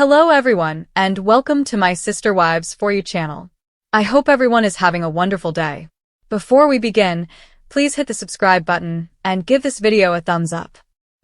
Hello everyone, and welcome to my Sister Wives For You channel. I hope everyone is having a wonderful day. Before we begin, please hit the subscribe button and give this video a thumbs up.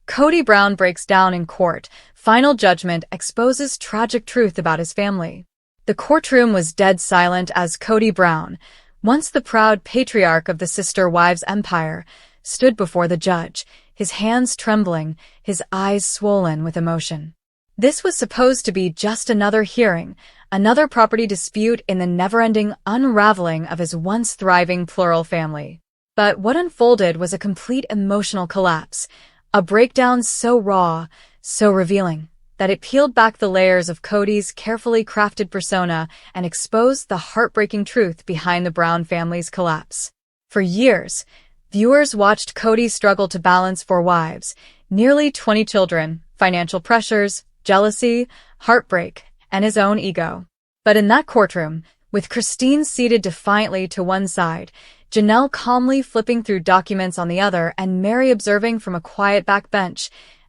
Kody Brown breaks down in court. Final judgment exposes tragic truth about his family. The courtroom was dead silent as Kody Brown, once the proud patriarch of the Sister Wives empire, stood before the judge, his hands trembling, his eyes swollen with emotion. This was supposed to be just another hearing, another property dispute in the never-ending unraveling of his once thriving plural family. But what unfolded was a complete emotional collapse, a breakdown so raw, so revealing, that it peeled back the layers of Kody's carefully crafted persona and exposed the heartbreaking truth behind the Brown family's collapse. For years, viewers watched Kody struggle to balance 4 wives, nearly 20 children, financial pressures, jealousy, heartbreak, and his own ego. But in that courtroom, with Christine seated defiantly to one side, Janelle calmly flipping through documents on the other, and Mary observing from a quiet back bench,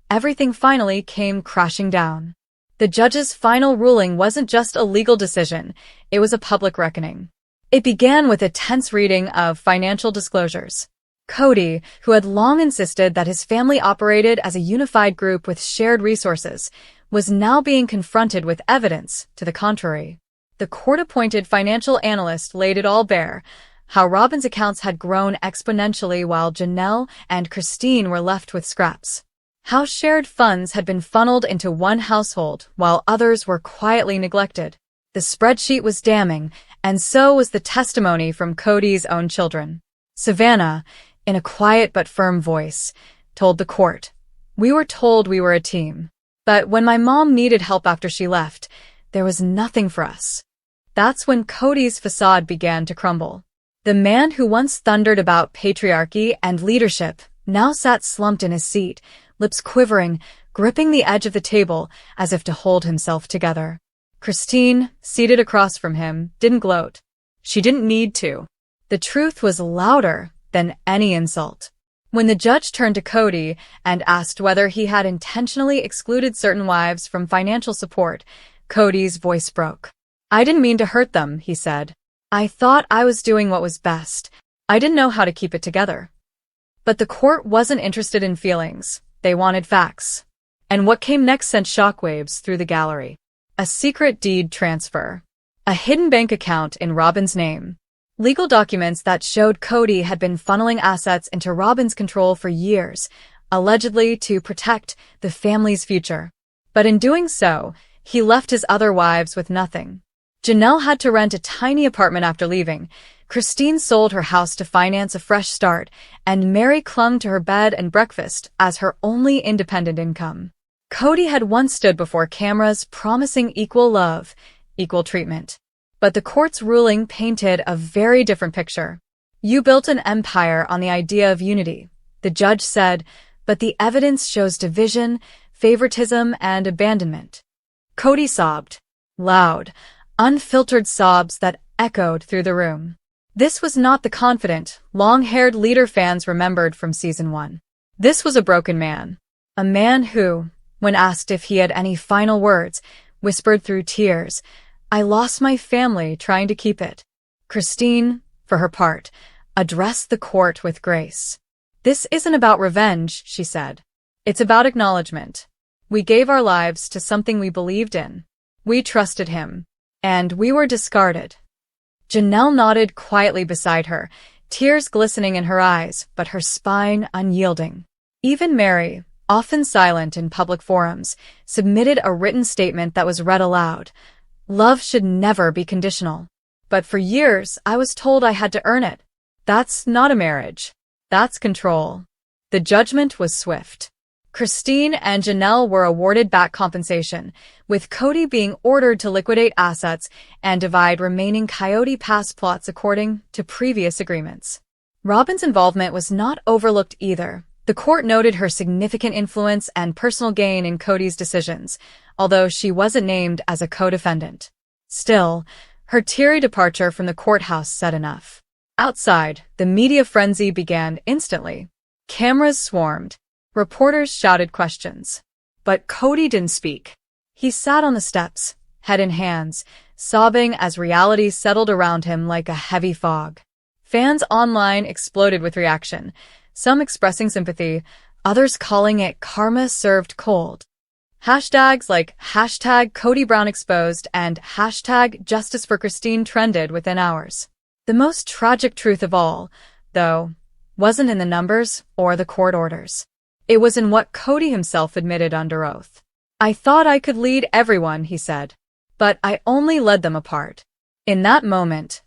everything finally came crashing down. The judge's final ruling wasn't just a legal decision, it was a public reckoning. It began with a tense reading of financial disclosures. Kody, who had long insisted that his family operated as a unified group with shared resources, was now being confronted with evidence to the contrary. The court-appointed financial analyst laid it all bare, how Robin's accounts had grown exponentially while Janelle and Christine were left with scraps. How shared funds had been funneled into one household while others were quietly neglected. The spreadsheet was damning, and so was the testimony from Kody's own children. Savannah, in a quiet but firm voice, told the court, "We were told we were a team. But when my mom needed help after she left, there was nothing for us." That's when Kody's facade began to crumble. The man who once thundered about patriarchy and leadership now sat slumped in his seat, lips quivering, gripping the edge of the table as if to hold himself together. Christine, seated across from him, didn't gloat. She didn't need to. The truth was louder than any insult. When the judge turned to Kody and asked whether he had intentionally excluded certain wives from financial support, Kody's voice broke. "I didn't mean to hurt them," he said. "I thought I was doing what was best. I didn't know how to keep it together." But the court wasn't interested in feelings. They wanted facts. And what came next sent shockwaves through the gallery. A secret deed transfer. A hidden bank account in Robin's name. Legal documents that showed Kody had been funneling assets into Robin's control for years, allegedly to protect the family's future. But in doing so, he left his other wives with nothing. Janelle had to rent a tiny apartment after leaving, Christine sold her house to finance a fresh start, and Mary clung to her bed and breakfast as her only independent income. Kody had once stood before cameras promising equal love, equal treatment. But the court's ruling painted a very different picture. "You built an empire on the idea of unity," the judge said, "but the evidence shows division, favoritism, and abandonment." Kody sobbed. Loud, unfiltered sobs that echoed through the room. This was not the confident, long-haired leader fans remembered from season 1. This was a broken man. A man who, when asked if he had any final words, whispered through tears, "I lost my family trying to keep it." Christine, for her part, addressed the court with grace. "This isn't about revenge," she said. "It's about acknowledgement. We gave our lives to something we believed in. We trusted him. And we were discarded." Janelle nodded quietly beside her, tears glistening in her eyes, but her spine unyielding. Even Mary, often silent in public forums, submitted a written statement that was read aloud. "Love should never be conditional. But for years, I was told I had to earn it. That's not a marriage. That's control." The judgment was swift. Christine and Janelle were awarded back compensation, with Kody being ordered to liquidate assets and divide remaining Coyote Pass plots according to previous agreements. Robin's involvement was not overlooked either. The court noted her significant influence and personal gain in Kody's decisions, although she wasn't named as a co-defendant. Still, her teary departure from the courthouse said enough. Outside, the media frenzy began instantly. Cameras swarmed. Reporters shouted questions. But Kody didn't speak. He sat on the steps, head in hands, sobbing as reality settled around him like a heavy fog. Fans online exploded with reaction, some expressing sympathy, others calling it karma served cold. Hashtags like hashtag Kody Brown exposed and hashtag justice for Christine trended within hours. The most tragic truth of all, though, wasn't in the numbers or the court orders. It was in what Kody himself admitted under oath. "I thought I could lead everyone," he said, "but I only led them apart." In that moment,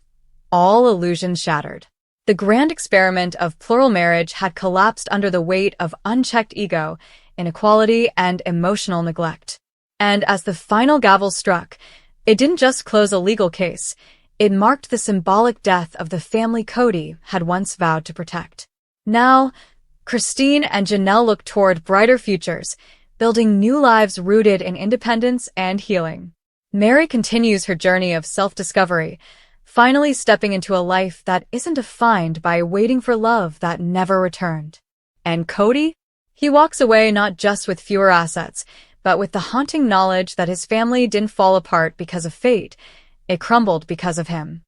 all illusions shattered. The grand experiment of plural marriage had collapsed under the weight of unchecked ego, inequality, and emotional neglect. And as the final gavel struck, it didn't just close a legal case, it marked the symbolic death of the family Kody had once vowed to protect. Now, Christine and Janelle look toward brighter futures, building new lives rooted in independence and healing. Mary continues her journey of self-discovery, finally stepping into a life that isn't defined by waiting for love that never returned. And Kody? He walks away not just with fewer assets, but with the haunting knowledge that his family didn't fall apart because of fate, it crumbled because of him.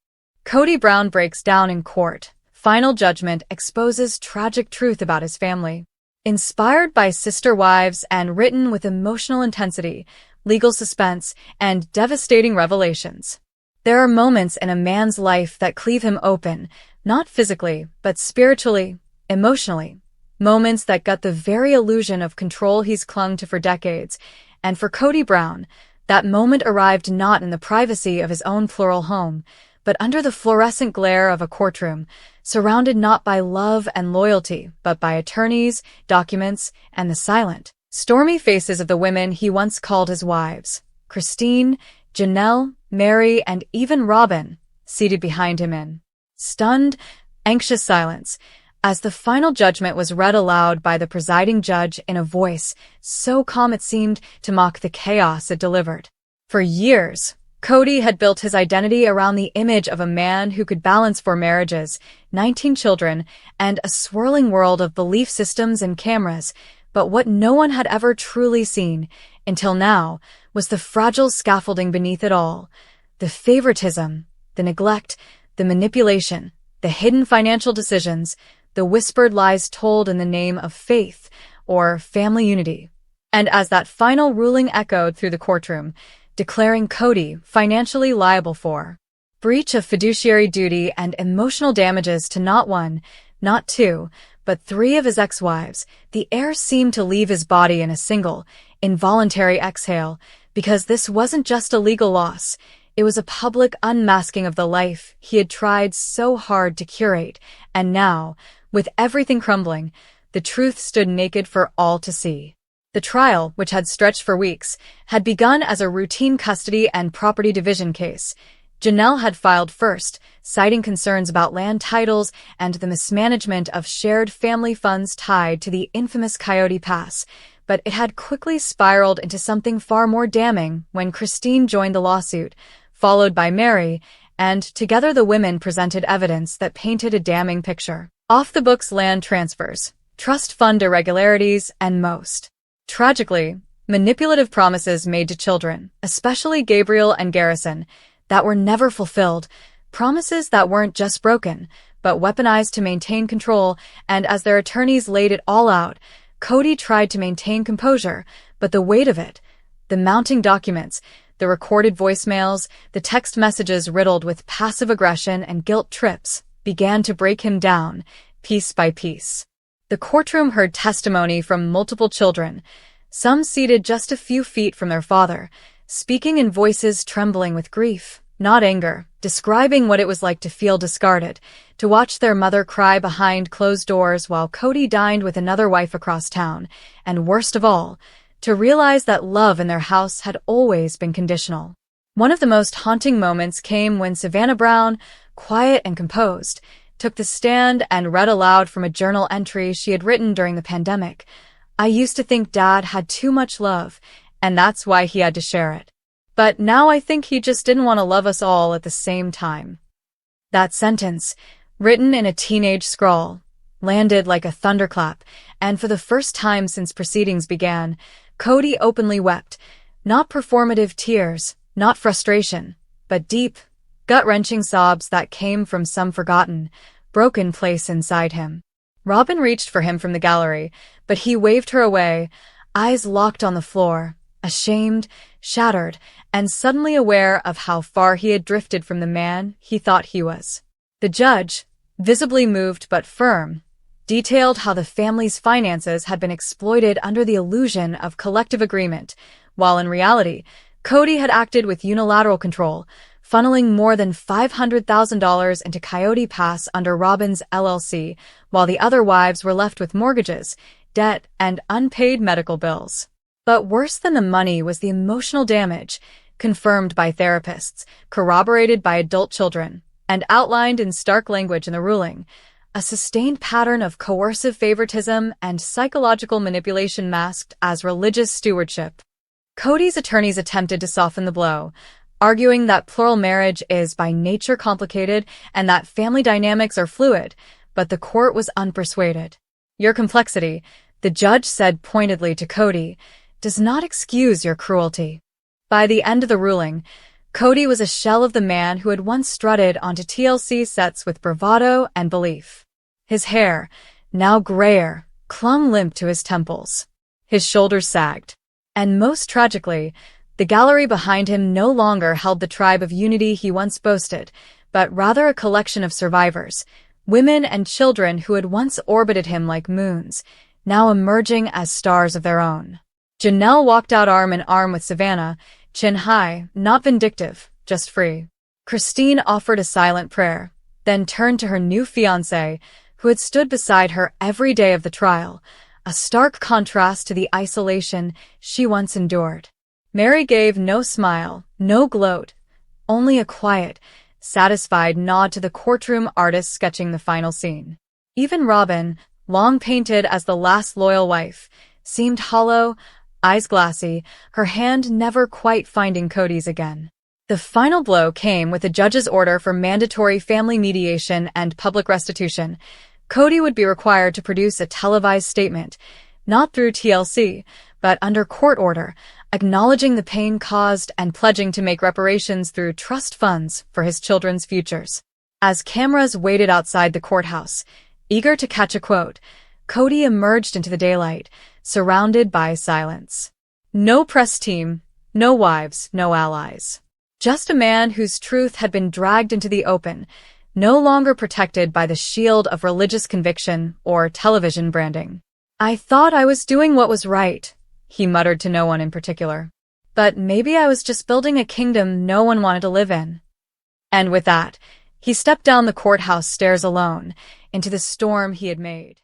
Kody Brown breaks down in court. Final judgment exposes tragic truth about his family. Inspired by sister wives and written with emotional intensity, legal suspense, and devastating revelations. There are moments in a man's life that cleave him open, not physically, but spiritually, emotionally. Moments that gut the very illusion of control he's clung to for decades. And for Kody Brown, that moment arrived not in the privacy of his own plural home, but under the fluorescent glare of a courtroom, surrounded not by love and loyalty, but by attorneys, documents, and the silent, stormy faces of the women he once called his wives. Christine, Janelle, Mary, and even Robin, seated behind him in stunned, anxious silence, as the final judgment was read aloud by the presiding judge in a voice so calm it seemed to mock the chaos it delivered. For years, Kody had built his identity around the image of a man who could balance 4 marriages, 19 children, and a swirling world of belief systems and cameras, but what no one had ever truly seen, until now, was the fragile scaffolding beneath it all. The favoritism, the neglect, the manipulation, the hidden financial decisions, the whispered lies told in the name of faith or family unity. And as that final ruling echoed through the courtroom, declaring Kody financially liable for breach of fiduciary duty and emotional damages to not 1, not 2, but 3 of his ex-wives, the air seemed to leave his body in a single, involuntary exhale, because this wasn't just a legal loss. It was a public unmasking of the life he had tried so hard to curate, and now, with everything crumbling, the truth stood naked for all to see. The trial, which had stretched for weeks, had begun as a routine custody and property division case. Janelle had filed first, citing concerns about land titles and the mismanagement of shared family funds tied to the infamous Coyote Pass, but it had quickly spiraled into something far more damning when Christine joined the lawsuit, followed by Mary, and together the women presented evidence that painted a damning picture. Off-the-books land transfers, trust fund irregularities, and most tragically, manipulative promises made to children, especially Gabriel and Garrison, that were never fulfilled, promises that weren't just broken, but weaponized to maintain control, and as their attorneys laid it all out, Kody tried to maintain composure, but the weight of it, the mounting documents, the recorded voicemails, the text messages riddled with passive aggression and guilt trips, began to break him down, piece by piece. The courtroom heard testimony from multiple children, some seated just a few feet from their father, speaking in voices trembling with grief, not anger, describing what it was like to feel discarded, to watch their mother cry behind closed doors while Kody dined with another wife across town, and worst of all, to realize that love in their house had always been conditional. One of the most haunting moments came when Savannah Brown, quiet and composed, took the stand and read aloud from a journal entry she had written during the pandemic. "I used to think Dad had too much love, and that's why he had to share it. But now I think he just didn't want to love us all at the same time." That sentence, written in a teenage scrawl, landed like a thunderclap, and for the first time since proceedings began, Kody openly wept, Not performative tears, not frustration, but deep, gut-wrenching sobs that came from some forgotten, broken place inside him. Robin reached for him from the gallery, but he waved her away, eyes locked on the floor, ashamed, shattered, and suddenly aware of how far he had drifted from the man he thought he was. The judge, visibly moved but firm, detailed how the family's finances had been exploited under the illusion of collective agreement, while in reality, Kody had acted with unilateral control, funneling more than $500,000 into Coyote Pass under Robin's LLC, while the other wives were left with mortgages, debt, and unpaid medical bills. But worse than the money was the emotional damage, confirmed by therapists, corroborated by adult children, and outlined in stark language in the ruling, a sustained pattern of coercive favoritism and psychological manipulation masked as religious stewardship. Kody's attorneys attempted to soften the blow, arguing that plural marriage is by nature complicated and that family dynamics are fluid, but the court was unpersuaded. Your complexity, the judge said pointedly to Kody, does not excuse your cruelty. By the end of the ruling, Kody was a shell of the man who had once strutted onto TLC sets with bravado and belief. His hair, now grayer, clung limp to his temples. His shoulders sagged. And most tragically, the gallery behind him no longer held the tribe of unity he once boasted, but rather a collection of survivors, women and children who had once orbited him like moons, now emerging as stars of their own. Janelle walked out arm in arm with Savannah, chin high, not vindictive, just free. Christine offered a silent prayer, then turned to her new fiancé, who had stood beside her every day of the trial, a stark contrast to the isolation she once endured. Mary gave no smile, no gloat, only a quiet, satisfied nod to the courtroom artist sketching the final scene. Even Robin, long painted as the last loyal wife, seemed hollow, eyes glassy, her hand never quite finding Kody's again. The final blow came with the judge's order for mandatory family mediation and public restitution. Kody would be required to produce a televised statement, not through TLC, but under court order, acknowledging the pain caused and pledging to make reparations through trust funds for his children's futures. As cameras waited outside the courthouse, eager to catch a quote, Kody emerged into the daylight, surrounded by silence. No press team, no wives, no allies. Just a man whose truth had been dragged into the open, no longer protected by the shield of religious conviction or television branding. I thought I was doing what was right, he muttered to no one in particular. But maybe I was just building a kingdom no one wanted to live in. And with that, he stepped down the courthouse stairs alone, into the storm he had made.